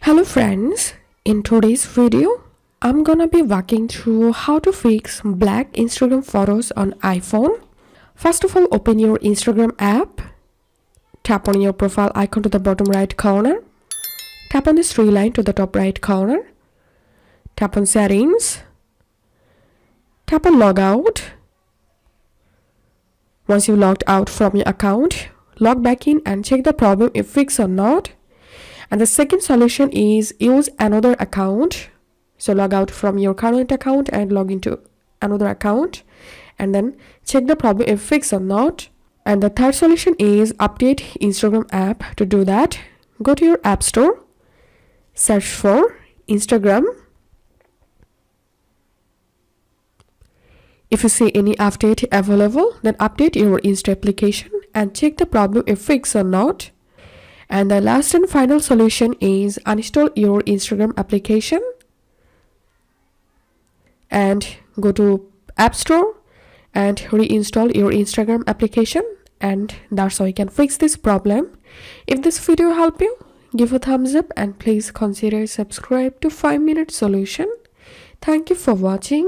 Hello friends, in today's video, I'm gonna be walking through how to fix black Instagram photos on iPhone. First of all, open your Instagram app, tap on your profile icon to the bottom right corner, tap on this three line to the top right corner, tap on settings, tap on logout. Once you logged out from your account, log back in and check the problem if fixed or not. And the second solution is use another account. So log out from your current account and log into another account and then check the problem if fixed or not. And the third solution is update Instagram app. To do that, go to your app store, search for Instagram. If you see any update available, then update your Insta application and check the problem if fixed or not. And the last and final solution is uninstall your Instagram application and go to App Store and reinstall your Instagram application, and that's how you can fix this problem. If this video helped you, give a thumbs up and please consider subscribe to 5 Minute Solution. Thank you for watching.